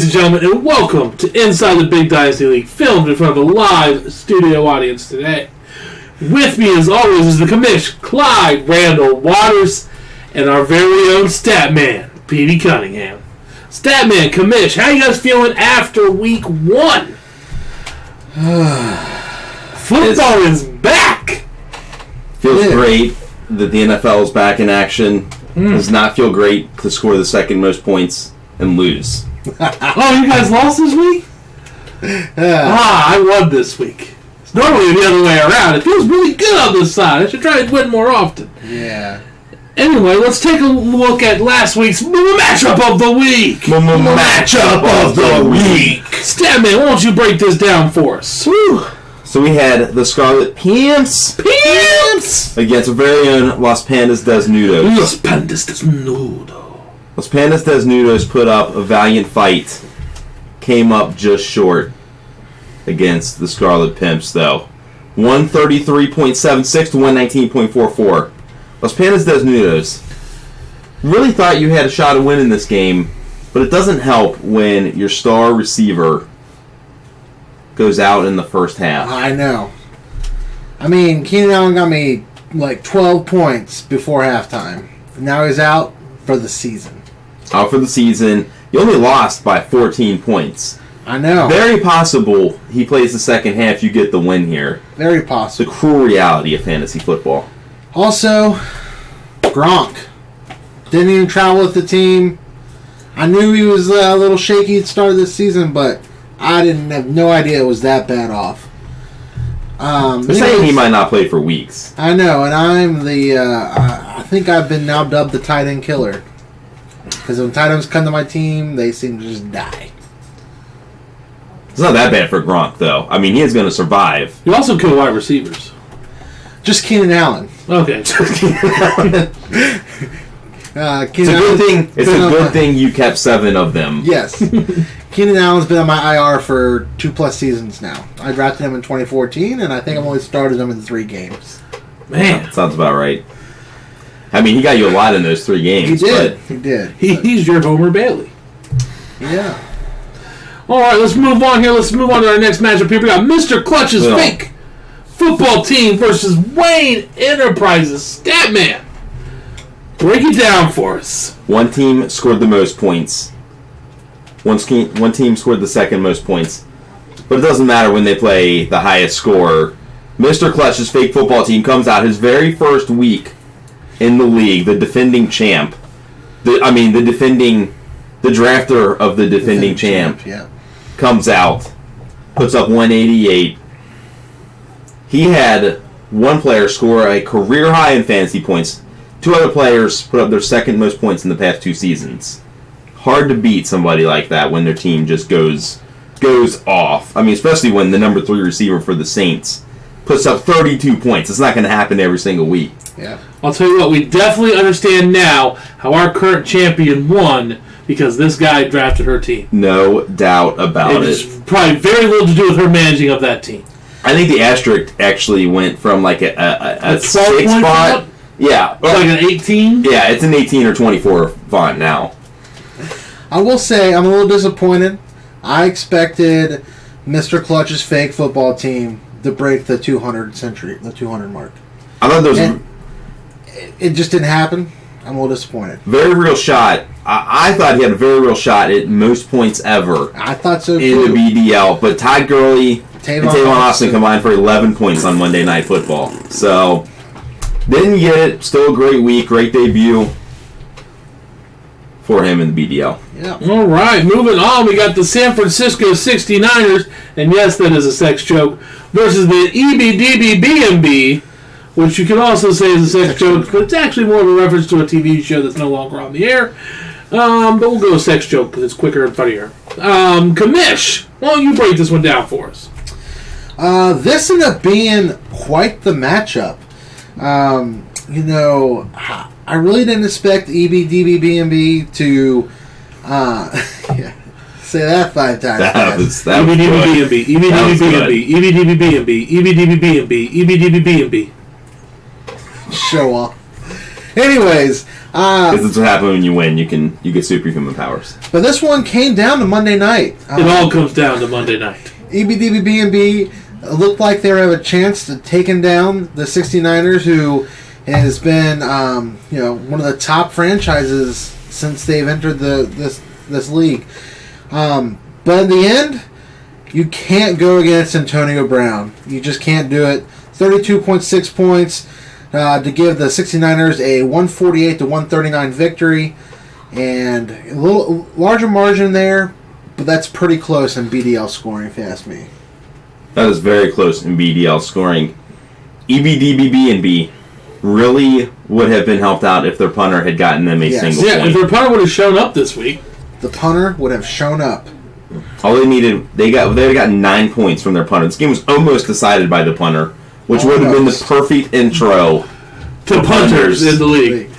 ladies and gentlemen, and welcome to Inside the Big Dynasty League, filmed in front of a live studio audience today. With me, as always, is the commish, Clyde Randall Waters, and our very own Statman, Petey Cunningham. Statman, commish, how you guys feeling after week 1? Football is back! Feels great that the NFL is back in action. Does not feel great to score the second most points and lose. Oh, you guys lost this week? I won this week. It's normally the other way around. It feels really good on this side. I should try to win more often. Yeah. Anyway, let's take a look at last week's matchup of the week. Matchup of the week. Statman, why don't you break this down for us? Whew. So we had the Scarlet Pimps against our very own Los Pandas Desnudos. Los Pandas Desnudos. Los Pandas Desnudos put up a valiant fight. Came up just short against the Scarlet Pimps, though. 133.76 to 119.44. Los Pandas Desnudos really thought you had a shot at winning this game, but it doesn't help when your star receiver goes out in the first half. I know. I mean, Keenan Allen got me like 12 points before halftime. Now he's out for the season. Out for the season. You only lost by 14 points. I know. Very possible he plays the second half, you get the win here. Very It's the possible. cruel reality of fantasy football. Also, Gronk. Didn't even travel with the team. I knew he was a little shaky at the start of this season, but I didn't have no idea it was that bad off. They're saying he might not play for weeks. I know, and I'm the... I think I've been now dubbed the tight end killer. Because when tight ends come to my team, they seem to just die. It's not that bad for Gronk, though. I mean, he is going to survive. You also kill wide receivers. Just Keenan Allen. Okay. It's a good thing. It's a good thing you kept 7 of them. Yes. Keenan Allen's been on my IR for 2+ seasons now. I drafted him in 2014, and I think I've only started him in 3 games. Man. That sounds about right. I mean, he got you a lot in those 3 games. He did. But He did. He's your Homer Bailey. Yeah. All right, let's move on here. Let's move on to our next matchup here. We got Mr. Clutch's fake football team versus Wayne Enterprises. Statman, break it down for us. one team scored the most points. One team scored the second most points. But it doesn't matter when they play the highest scorer. Mr. Clutch's fake football team comes out his very first week in the league, the defending champ. The drafter of the defending champ. Yeah. Comes out, puts up 188. He had one player score a career high in fantasy points. 2 other players put up their second most points in the past 2 seasons. Hard to beat somebody like that when their team just goes off. I mean, especially when the number 3 receiver for the Saints puts up 32 points. It's not going to happen every single week. Yeah. I'll tell you what, we definitely understand now how our current champion won because this guy drafted her team. No doubt about It's it. probably very little to do with her managing of that team. I think the asterisk actually went from like a 12 6 point spot. font? Yeah. Like an 18? Yeah, it's an 18 or 24 font now. I will say I'm a little disappointed. I expected Mr. Clutch's fake football team to break the 200 mark. I thought there was And it just didn't happen. I'm a little disappointed. very real shot. I thought he had a very real shot at most points ever I thought so in too. the BDL. But Todd Gurley and Tavon Austin combined for 11 points on Monday Night Football. So, didn't get it. Still a great week, great debut for him in the BDL. Yeah. All right, moving on. We got the San Francisco 69ers, and yes, that is a sex joke, versus the EBDBBNB, which you can also say is a sex joke, but it's actually more of a reference to a TV show that's no longer on the air. But we'll go with sex joke because it's quicker and funnier. Commish, why don't you break this one down for us? This ended up being quite the matchup. I really didn't expect EBDBBNB to say that 5 times. That was good. EBDBBNB, EBDBBNB, EBDBBNB, EBDBBNB, EBDBBNB. Show off. Anyways, Because that's what happens when you win. You get superhuman powers. but this one came down to Monday night. It all comes down to Monday night. EBDBB&B looked like they have a chance to taking down the 69ers, who has been one of the top franchises since they've entered this league. But in the end, you can't go against Antonio Brown. You just can't do it. 32.6 points to give the 69ers a 148-139 victory. And a little larger margin there, but that's pretty close in BDL scoring, if you ask me. That is very close in BDL scoring. EBDBB&B really would have been helped out if their punter had gotten them a single Yeah, point. if their punter would have shown up this week. The punter would have shown up. All they needed, they had gotten 9 points from their punter. This game was almost decided by the punter, which would have been the perfect intro To punters in the league.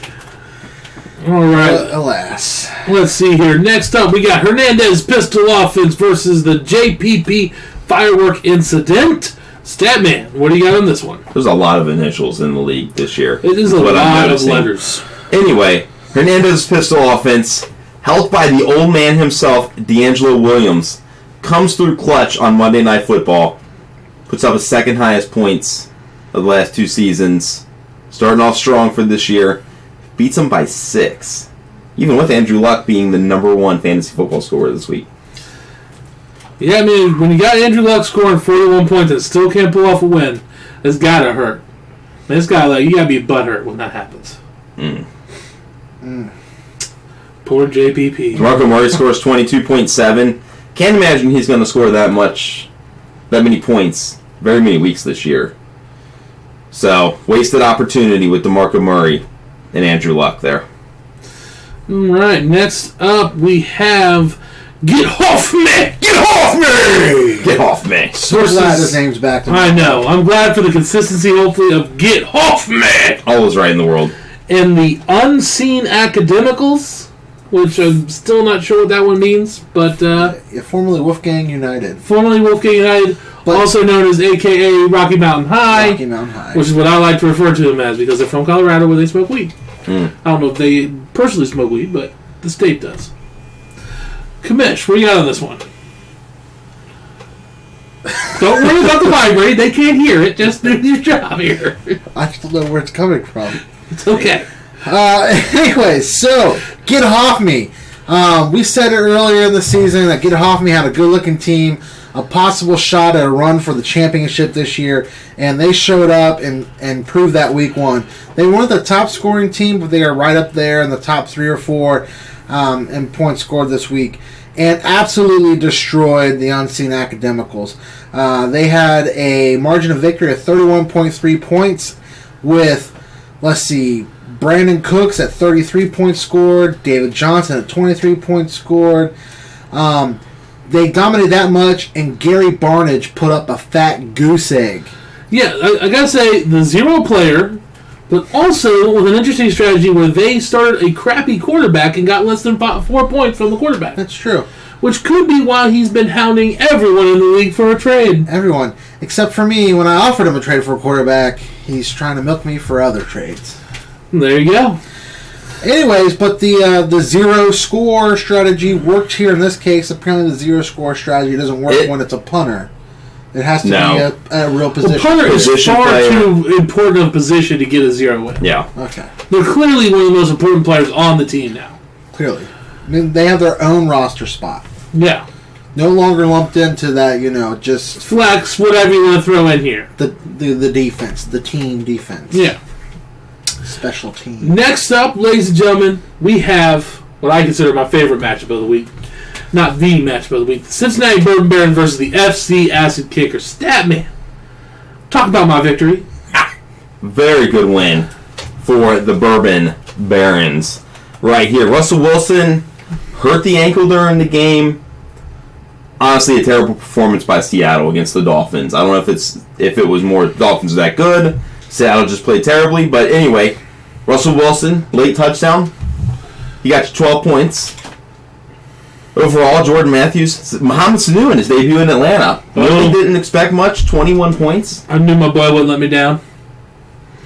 All right. Alas. Let's see here. Next up, we got Hernandez Pistol Offense versus the JPP Firework Incident. Statman, what do you got on this one? There's a lot of initials in the league this year. It is a what I'm lot of noticing. letters. Anyway, Hernandez Pistol Offense, helped by the old man himself, D'Angelo Williams, comes through clutch on Monday Night Football, puts up his second highest points of the last 2 seasons, starting off strong for this year, beats him by 6, even with Andrew Luck being the number 1 fantasy football scorer this week. Yeah, I mean, when you got Andrew Luck scoring 41 points and still can't pull off a win, it's gotta hurt. Man, it's gotta, you gotta be butthurt when that happens. Poor JPP. DeMarco Murray scores 22.7. Can't imagine he's going to score that many points very many weeks this year. So, wasted opportunity with DeMarco Murray and Andrew Luck there. Alright, next up we have Get Off Me! Get Off Me! Get off me. So glad his name's back to me. I know. I'm glad for the consistency, hopefully, of Get Off Me! All is right in the world. And the Unseen Academicals, which I'm still not sure what that one means, but Formerly Wolfgang United. formerly Wolfgang United, But- also known as AKA Rocky Mountain High, Rocky Mountain High. which is what I like to refer to them as because they're from Colorado where they smoke weed. I don't know if they personally smoke weed, but the state does. Kamish, what do you got on this one? Don't worry about the vibrate. They can't hear it. Just do your job here. I don't know where it's coming from. It's okay. Anyways, so Get Off Me. We said it earlier in the season that Get Off Me had a good-looking team, a possible shot at a run for the championship this year, and they showed up and proved that week 1. They weren't the top scoring team, but they are right up there in the top 3 or 4 in points scored this week, and absolutely destroyed the Unseen Academicals. They had a margin of victory of 31.3 points with, let's see, Brandon Cooks at 33 points scored, David Johnson at 23 points scored. They dominated that much, and Gary Barnage put up a fat goose egg. Yeah, I gotta say, the 0 player, but also with an interesting strategy where they started a crappy quarterback and got less than 4 points from the quarterback. That's true. Which could be why he's been hounding everyone in the league for a trade. Everyone, except for me, when I offered him a trade for a quarterback, he's trying to milk me for other trades. There you go. Anyways, but the 0 score strategy worked here in this case. Apparently the 0 score strategy doesn't work when it's a punter. It has to be a real position. The punter is Position far player. too important of a position to get a 0 win. Yeah. Okay, They're clearly one of the most important players on the team now. clearly. I mean, they have their own roster spot. Yeah. No longer lumped into that, just Flex, whatever you want to throw in here. the defense, the team defense. Yeah. Special team. Next up, ladies and gentlemen, we have what I consider my favorite matchup of the week. Not the matchup of the week. The Cincinnati Bourbon Barons versus the FC Acid Kicker. Statman. Talk about my victory. Very good win for the Bourbon Barons right here. Russell Wilson hurt the ankle during the game. Honestly, a terrible performance by Seattle against the Dolphins. I don't know if it was more the Dolphins are that good. Seattle just played terribly. But anyway, Russell Wilson, late touchdown. He got you 12 points. Overall, Jordan Matthews, Mohamed Sanu in his debut in Atlanta. Really didn't expect much, 21 points. I knew my boy wouldn't let me down.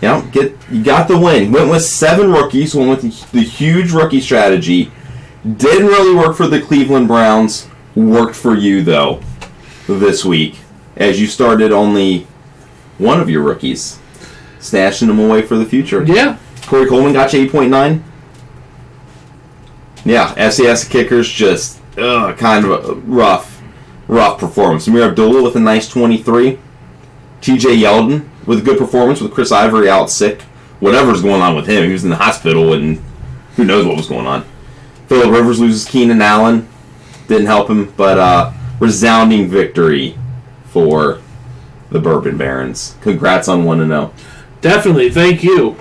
Yeah, you got the win. Went with 7 rookies. Went with the huge rookie strategy. Didn't really work for the Cleveland Browns. Worked for you, though, this week. As you started only one of your rookies. Stashing them away for the future. Yeah. Corey Coleman got you 8.9. Yeah, FCS kickers just kind of a rough performance. Amir Abdullah with a nice 23. TJ Yeldon with a good performance with Chris Ivory out sick. Whatever's going on with him. He was in the hospital and who knows what was going on. Phillip Rivers loses Keenan Allen. Didn't help him, but resounding victory for the Bourbon Barons. Congrats on 1-0. Definitely, thank you.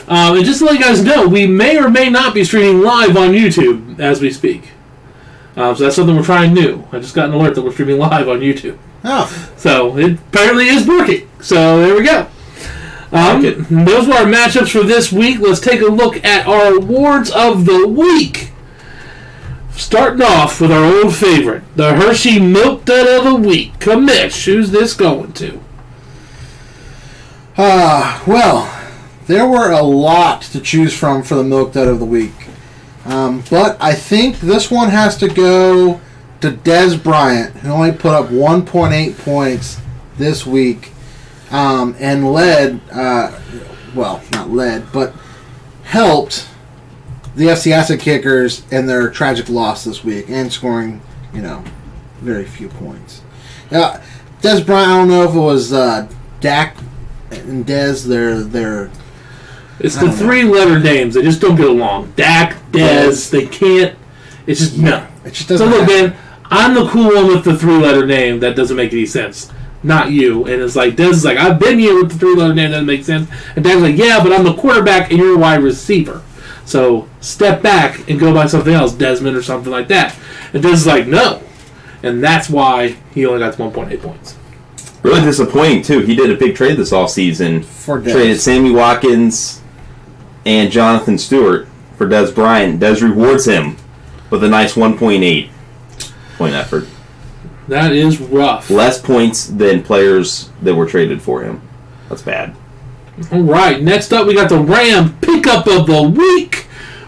And just to let you guys know, we may or may not be streaming live on YouTube as we speak. So that's something we're trying new. I just got an alert that we're streaming live on YouTube. Oh. So it apparently is working. So there we go. Those were our matchups for this week. Let's take a look at our awards of the week. Starting off with our old favorite, the Hershey Milk Dud of the Week. Commish, who's this going to? Well, there were a lot to choose from for the Milk Dud of the Week. But I think this one has to go to Dez Bryant, who only put up 1.8 points this week and led, well, not led, but helped the FC Acid Kickers in their tragic loss this week and scoring, very few points. Dez Bryant, I don't know if it was Dak and Dez, they're It's the 3-letter names. They just don't get along. Dak, Dez, they can't. It's just, no. It just doesn't So look, happen. man, I'm the cool one with the 3-letter name. That doesn't make any sense. Not you. And it's like, Dez is like, I've been here with the 3-letter name. That doesn't make sense. And Dak's like, yeah, but I'm the quarterback and you're a wide receiver. So step back and go by something else, Desmond or something like that. And Dez is like, no. And that's why he only got 1.8 points. Really disappointing, too. He did a big trade this offseason. For Dez. Traded Sammy Watkins and Jonathan Stewart for Dez Bryant. Dez rewards him with a nice 1.8 point effort. That is rough. Less points than players that were traded for him. That's bad. All right, next up we got the Ram Pickup of the Week,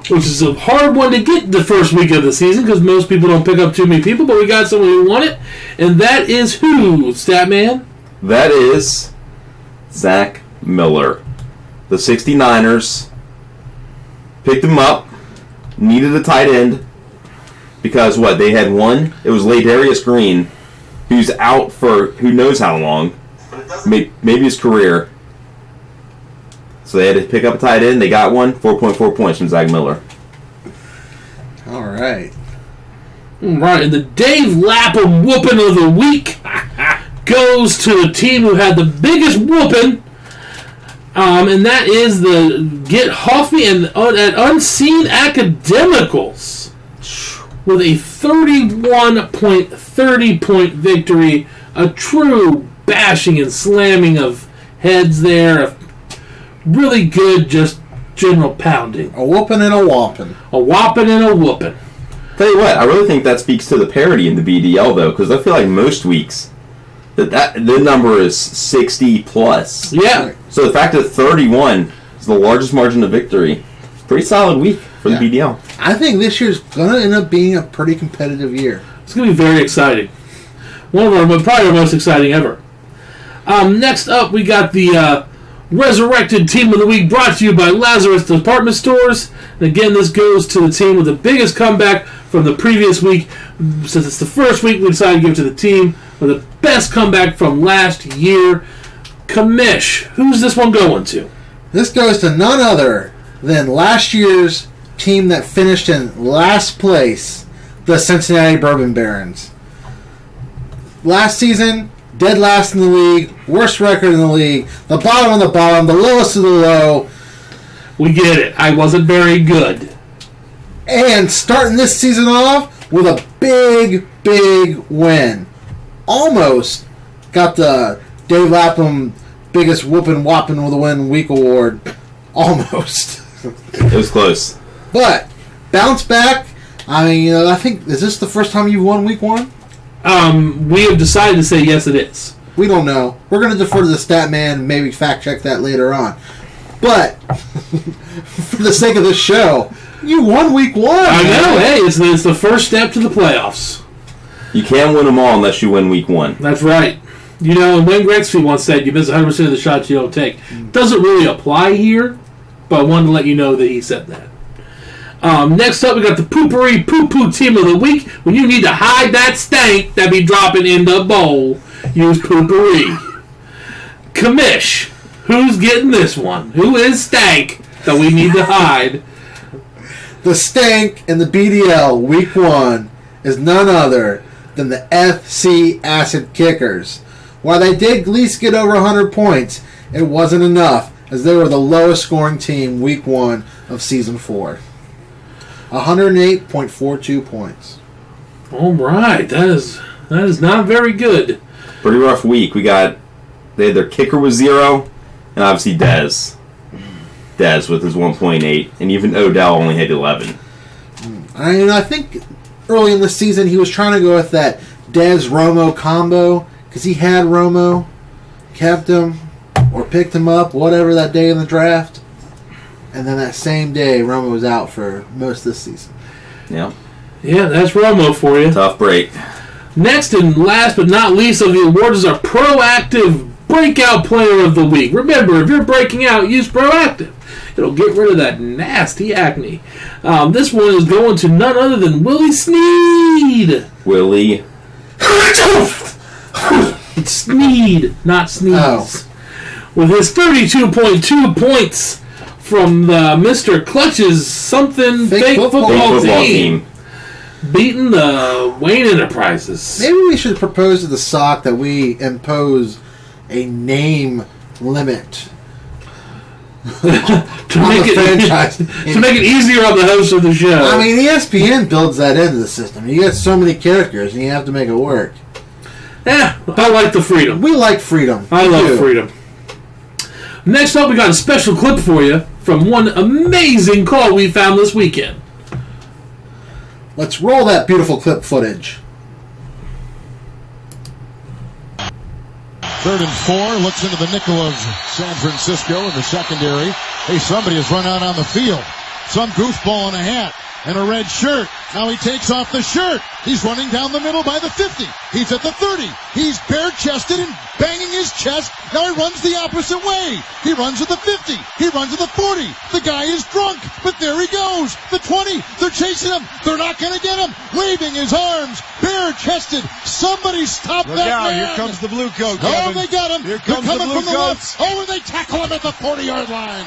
which is a hard one to get the first week of the season because most people don't pick up too many people, but we got someone who won it, and that is who, Statman? That is Zach Miller. The 69ers picked him up, needed a tight end, because they had one? It was Ladarius Green, who's out for who knows how long, maybe his career. So they had to pick up a tight end. They got one. 4.4 points from Zach Miller. All right. All right, and the Dave Lapham Whooping of the Week goes to the team who had the biggest whooping, and that is the Get Huffy and at Unseen Academicals with a 31.30 point victory. A true bashing and slamming of heads there. Really good, just general pounding. A whooping and a whopping. A whopping and a whooping. Tell you what, I really think that speaks to the parity in the BDL, though, because I feel like most weeks the number is 60 plus. Yeah. So the fact that 31 is the largest margin of victory, pretty solid week for the BDL. I think this year's going to end up being a pretty competitive year. It's going to be very exciting. One of our, probably our most exciting ever. Next up, we got the Resurrected Team of the Week, brought to you by Lazarus Department Stores. And again, this goes to the team with the biggest comeback from the previous week. Since it's the first week, we decided to give it to the team with the best comeback from last year. Commish, who's this one going to? This goes to none other than last year's team that finished in last place, the Cincinnati Bourbon Barons. Last season, dead last in the league, worst record in the league, the bottom of the bottom, the lowest of the low. We get it. I wasn't very good. And starting this season off with a big, big win. Almost got the Dave Lapham biggest whooping whopping with a win week award. Almost. It was close. But, bounce back. I mean, I think, is this the first time you've won week one? We have decided to say yes, it is. We don't know. We're going to defer to the stat man and maybe fact check that later on. But for the sake of this show, you won week 1. I know. Hey, it's the first step to the playoffs. You can't win them all unless you win week 1. That's right. You know, and Wayne Gretzky once said, you miss 100% of the shots you don't take. Doesn't really apply here, but I wanted to let you know that he said that. Next up, we got the Poopery Poo-Poo Team of the Week. When you need to hide that stank that be dropping in the bowl, use Poopery. Commish, who's getting this one? Who is stank that we need to hide? The stank in the BDL week 1 is none other than the FC Acid Kickers. While they did at least get over 100 points, it wasn't enough, as they were the lowest scoring team week 1 of season 4. 108.42 points. All right, that is not very good. Pretty rough week. They had their kicker was 0, and obviously Dez with his 1.8, and even Odell only had 11. I think early in the season he was trying to go with that Dez-Romo combo, because he had Romo, kept him, or picked him up, whatever, that day in the draft. And then that same day, Romo was out for most of the season. Yeah. Yeah, that's Romo for you. Tough break. Next and last but not least of the awards is our Proactive Breakout Player of the Week. Remember, if you're breaking out, use Proactive. It'll get rid of that nasty acne. This one is going to none other than Willie Sneed. Willie. Sneed, not sneeze. Oh. With his 32.2 points from the Mr. Clutch's something fake football team. Beating the Wayne Enterprises. Maybe we should propose to the SOC that we impose a name limit to make it easier on the host of the show. I mean, ESPN builds that into the system. You get so many characters, and you have to make it work. Yeah, I like the freedom. We like freedom. I love freedom. Next up, we got a special clip for you from one amazing call we found this weekend. Let's roll that beautiful clip footage. 3rd and 4, looks into the nickel of San Francisco in the secondary. Hey, somebody has run out on the field. Some goofball in a hat and a red shirt. Now he takes off the shirt. He's running down the middle by the 50. He's at the 30. He's bare-chested and banging his chest. Now he runs the opposite way. He runs at the 50. He runs at the 40. The guy is drunk, but there he goes. The 20. They're chasing him. They're not going to get him. Waving his arms, bare-chested. Somebody stop that man. Here comes the blue coat, Oh, Kevin. they got him. Here comes They're coming the blue from the coats. left. Oh, and they tackle him at the 40-yard line.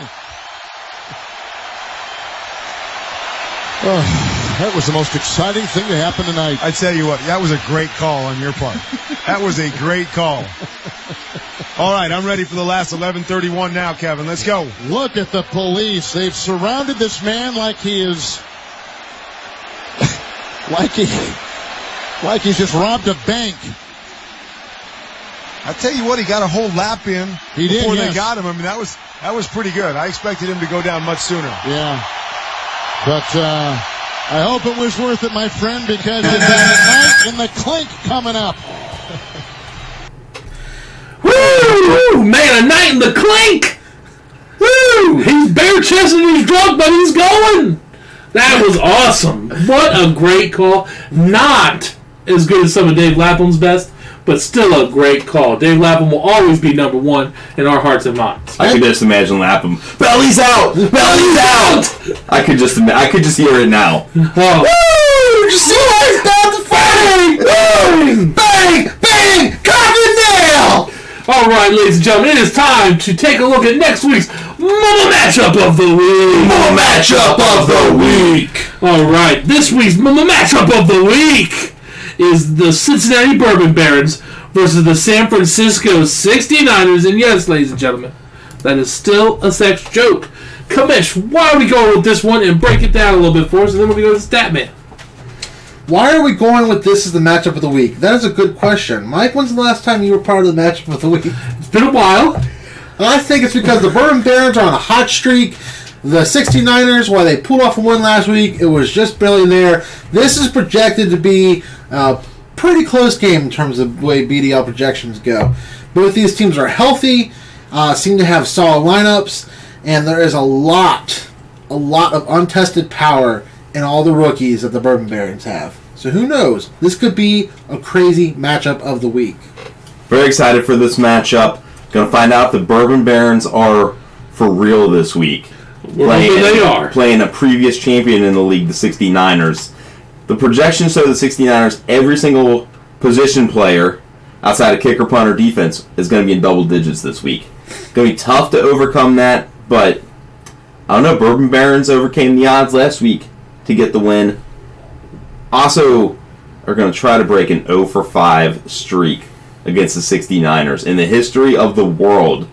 That was the most exciting thing to happen tonight. I tell you what, that was a great call on your part. That was a great call. All right, I'm ready for the last 11:31 now, Kevin. Let's go. Look at the police. They've surrounded this man like he is... like he's just robbed a bank. I tell you what, he got a whole lap in He did, before yes. they got him. I mean, that was pretty good. I expected him to go down much sooner. Yeah. But I hope it was worth it, my friend, because it's a night in the clink coming up. Woo! Man, a night in the clink! Woo! He's bare-chested and he's drunk, but he's going! That was awesome. What a great call. Not as good as some of Dave Lapham's best, but still a great call. Dave Lapham will always be number one in our hearts and minds. I could just imagine Lapham. Belly's out! Belly's out! I could just hear it now. Oh. Woo! Did you see how he's down the bang! Bang! Bang! Cock and nail! All right, ladies and gentlemen, it is time to take a look at next week's Mama Matchup of the Week. Mama Matchup of the Week. All right, this week's Mama Matchup of the Week is the Cincinnati Bourbon Barons versus the San Francisco 69ers. And yes, ladies and gentlemen, that is still a sex joke. Kamish, why are we going with this one? And break it down a little bit for us, and then we'll go to the Statman. Why are we going with this as the matchup of the week? That is a good question. Mike, when's the last time you were part of the matchup of the week? It's been a while. And I think it's because the Bourbon Barons are on a hot streak. The 69ers, while they pulled off a win last week, it was just barely there. This is projected to be a pretty close game in terms of the way BDL projections go. Both these teams are healthy, seem to have solid lineups, And there is a lot of untested power in all the rookies that the Bourbon Barons have. So who knows? This could be a crazy matchup of the week. Very excited for this matchup. Going to find out if the Bourbon Barons are for real this week. They are. Playing a previous champion in the league, the 69ers. The projections show the 69ers, every single position player outside of kicker, punter, defense is going to be in double digits this week. It's going to be tough to overcome that, but I don't know. Bourbon Barons overcame the odds last week to get the win. Also, are going to try to break an 0-for-5 streak against the 69ers. In the history of the world,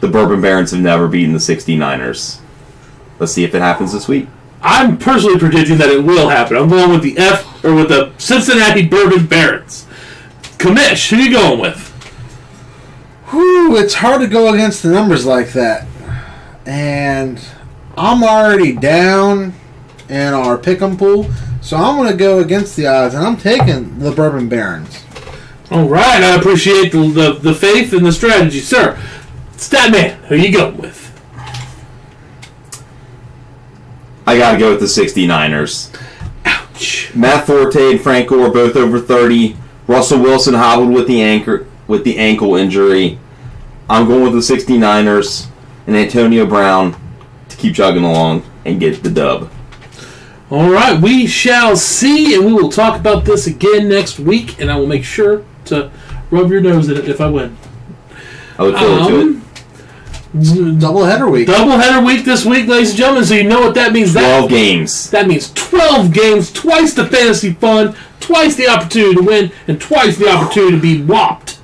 the Bourbon Barons have never beaten the 69ers. Let's see if it happens this week. I'm personally predicting that it will happen. I'm going with the Cincinnati Bourbon Barons. Commish, who are you going with? Whew, it's hard to go against the numbers like that. And I'm already down in our pick'em pool, so I'm going to go against the odds, and I'm taking the Bourbon Barons. All right, I appreciate the faith and the strategy, sir. Statman, who are you going with? I got to go with the 69ers. Ouch. Matt Forte and Frank Gore both over 30. Russell Wilson hobbled with the ankle injury. I'm going with the 69ers and Antonio Brown to keep chugging along and get the dub. All right, we shall see, and we will talk about this again next week, and I will make sure to rub your nose in it if I win. I look forward to it. Doubleheader week. Doubleheader week this week, ladies and gentlemen, so you know what that means. 12 games. That means 12 games, twice the fantasy fun, twice the opportunity to win, and twice the opportunity to be whopped.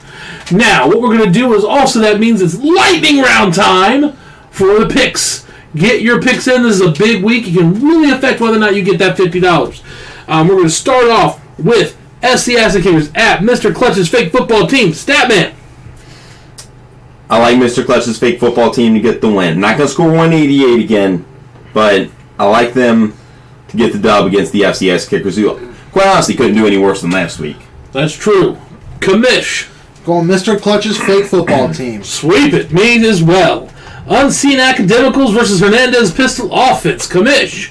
Now, what we're going to do is also that means it's lightning round time for the picks. Get your picks in. This is a big week. It can really affect whether or not you get that $50. We're going to start off with SC Asset Kickers at Mr. Clutch's Fake Football Team. Statman. I like Mr. Clutch's Fake Football Team to get the win. Not going to score 188 again, but I like them to get the dub against the FCS Kickers, who, quite honestly, couldn't do any worse than last week. That's true. Commish. Going Mr. Clutch's Fake Football Team. Sweep it. Me as well. Unseen Academicals versus Hernandez Pistol Offense. Commish.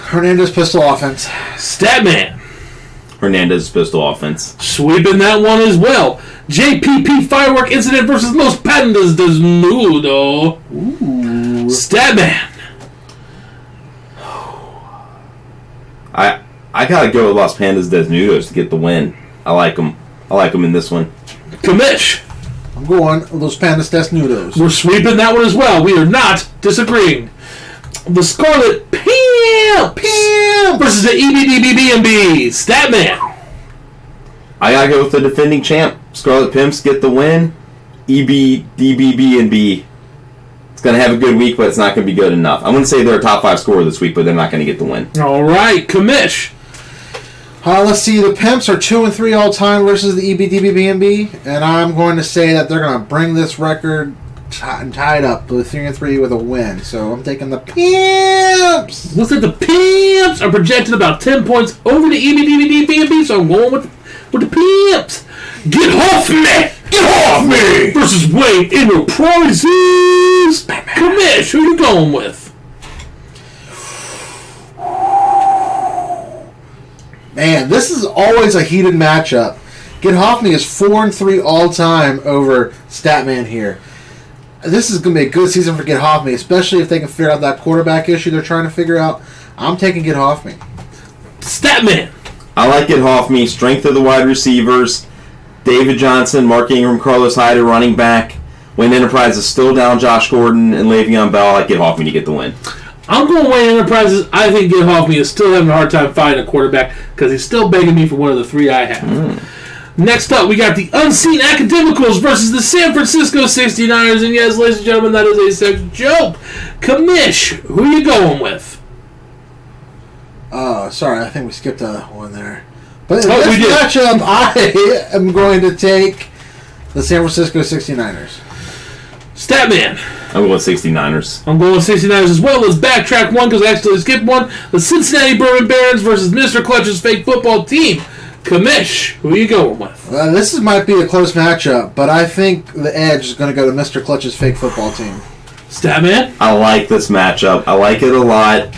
Hernandez Pistol Offense. Statman. Hernandez Pistol Offense. Sweeping that one as well. JPP Firework Incident versus Los Pandas Desnudo. Ooh. Statman. I gotta go with Los Pandas Desnudos to get the win. I like them. I like them in this one. Commish. I'm going Los Pandas Desnudos. We're sweeping that one as well. We are not disagreeing. The Scarlet Pimps versus the EBDBB&B. Statman. I gotta go with the defending champ. Scarlet Pimps get the win. EBDBB&B. It's gonna have a good week, but it's not gonna be good enough. I wouldn't say they're a top 5 scorer this week, but they're not gonna get the win. All right, Commish. Let's see. The Pimps are 2-3 all time versus the EBDBB&B, and I'm going to say that they're going to bring this record tied up with 3-3 with a win. So I'm taking the Pimps. Looks like the Pimps are projected about 10 points over the EBDBB&B, so I'm going with the Pimps. Get off me! Get off me! Versus Wayne Enterprises. Commish, who you going with? Man, this is always a heated matchup. Get Hoffman is 4-3 all time over Statman here. This is going to be a good season for Get Hoffman, especially if they can figure out that quarterback issue they're trying to figure out. I'm taking Get Hoffman. Statman. I like it, Hoffman. Strength of the wide receivers. David Johnson, Mark Ingram, Carlos Hyde, running back. Wayne Enterprise is still down Josh Gordon and Le'Veon Bell. I like Get Hoffman to get the win. I'm going Wayne Enterprises. I think Get Hoffman is still having a hard time finding a quarterback because he's still begging me for one of the 3 I have. Next up, we got the Unseen Academicals versus the San Francisco 69ers. And yes, ladies and gentlemen, that is a sex joke. Commish, who are you going with? Sorry, I think we skipped one there. But in we this did. matchup, I am going to take the San Francisco 69ers. Statman. I'm going 69ers. I'm going with 69ers as well. Let's backtrack one because I actually skipped one. The Cincinnati Bourbon Barons versus Mr. Clutch's Fake Football Team. Commish, who are you going with? This might be a close matchup, but I think the edge is going to go to Mr. Clutch's fake football team. Statman? I like this matchup. I like it a lot.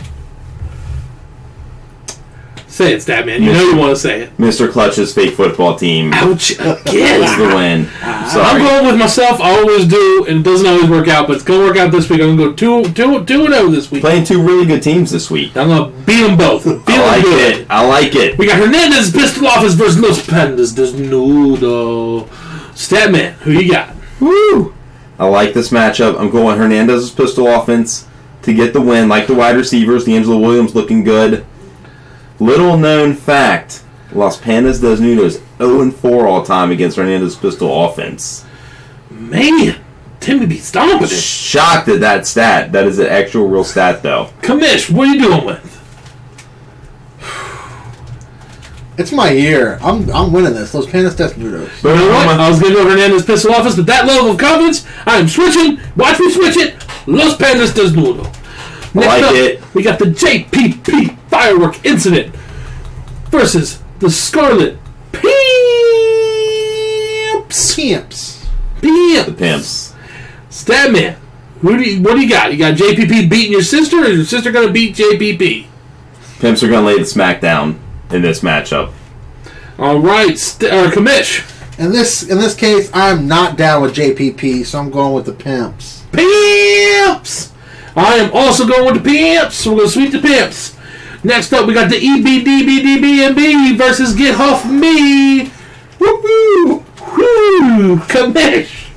Say it, Statman. You know you want to say it. Mr. Clutch's fake football team Ouch. is Again. the win. I'm Sorry. going with myself. I always do, and it doesn't always work out, but it's going to work out this week. I'm going to go 2-0 this week. Playing two really good teams this week. I'm going to beat them both. Feeling I like good. it. I like it. We got Hernandez Pistol Office versus Los Pandas Desnudo. Statman, who you got? Woo! I like this matchup. I'm going Hernandez's pistol offense to get the win. Like the wide receivers, D'Angelo Williams looking good. Little known fact, Los Pandas Desnudos 0-4 all time against Hernandez's pistol offense. Man, Timmy be stomping it. Shocked at that stat. That is an actual real stat, though. Commish, what are you doing with? It's my year. I'm winning this. Los Panis Desnudos. But you know what? I was going to go Hernandez Pistol Office, but that level of confidence, I am switching. Watch me switch it. Los Pandas Desnudo. Next like up, it. we got the JPP firework incident versus the Scarlet Pimps. Pimps. The Pimps. Statman, what do you got? You got JPP beating your sister, or is your sister going to beat JPP? Pimps are going to lay the smack down in this matchup. All right, Commish. In this case, I'm not down with JPP, so I'm going with the Pimps. Pimps! I am also going with the Pimps. We're going to sweep the Pimps. Next up, we got the EBDBDBNB versus Get Off Me. Woo-hoo! Woo! Commish.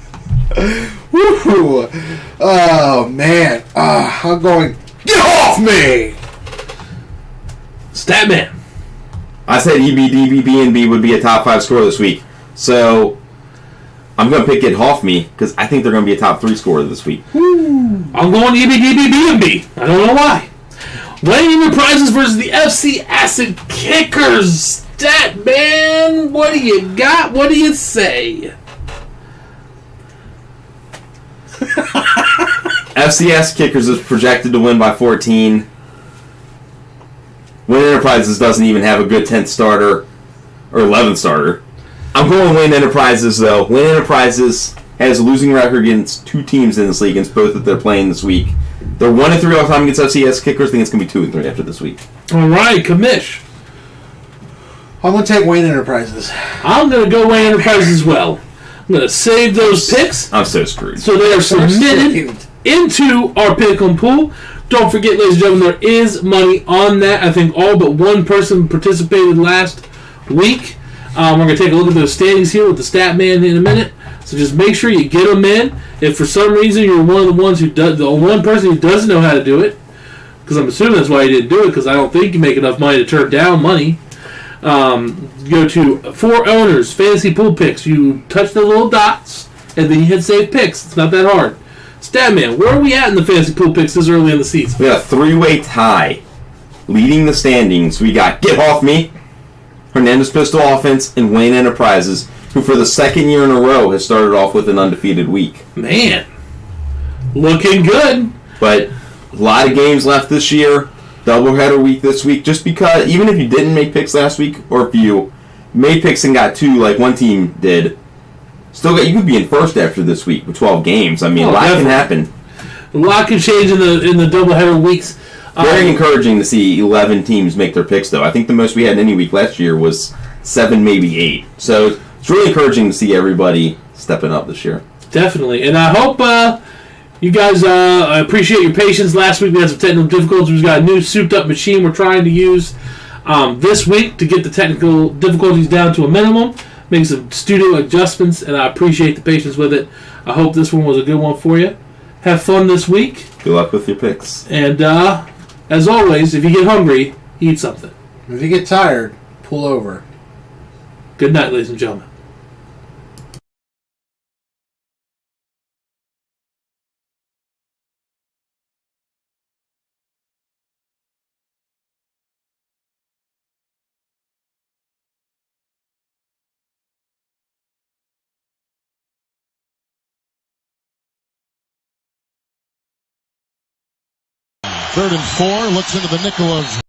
Woo! Oh, man. I'm going, get off me! Statman. I said EBDBB would be a top 5 scorer this week. So, I'm going to pick Get Off Me because I think they're going to be a top 3 scorer this week. I'm going EBDBBNB. I don't know why. Weighing in the prizes versus the FC Acid Kickers. Statman, what do you got? What do you say? FCS Kickers is projected to win by 14. Wayne Enterprises doesn't even have a good 10th starter or 11th starter. I'm going Wayne Enterprises, though. Wayne Enterprises has a losing record against 2 teams in this league, against both that they're playing this week. They're 1-3 all time against FCS Kickers. I think it's going to be 2-3 after this week. All right, Commish. I'm going to take Wayne Enterprises. I'm going to go Wayne Enterprises as well. I'm going to save those picks I'm so screwed. so they are submitted into our pick'em pool. Don't forget, ladies and gentlemen, there is money on that. I think all but one person participated last week. We're going to take a look at those standings here with the stat man in a minute. So just make sure you get them in. If for some reason you're one of the ones who does, the one person who doesn't know how to do it, because I'm assuming that's why you didn't do it, because I don't think you make enough money to turn down money. Go to For Owners Fantasy Pool Picks. You touch the little dots and then you hit Save Picks. It's not that hard. Statman, where are we at in the fantasy pool picks this early in the season? We got a 3-way tie leading the standings. We got Get Off Me, Hernandez Pistol Offense, and Wayne Enterprises, who for the second year in a row has started off with an undefeated week. Man, looking good. But a lot of games left this year. Doubleheader week this week. Just because, even if you didn't make picks last week, or if you made picks and got 2 like one team did, you could be in first after this week with 12 games. I mean, a lot can happen. A lot can change in the doubleheader weeks. Very encouraging to see 11 teams make their picks, though. I think the most we had in any week last year was 7, maybe 8. So it's really encouraging to see everybody stepping up this year. Definitely. And I hope you guys I appreciate your patience. Last week we had some technical difficulties. We've got a new souped-up machine we're trying to use this week to get the technical difficulties down to a minimum. Make some studio adjustments, and I appreciate the patience with it. I hope this one was a good one for you. Have fun this week. Good luck with your picks. And as always, if you get hungry, eat something. If you get tired, pull over. Good night, ladies and gentlemen. Third and 4, looks into the nickel of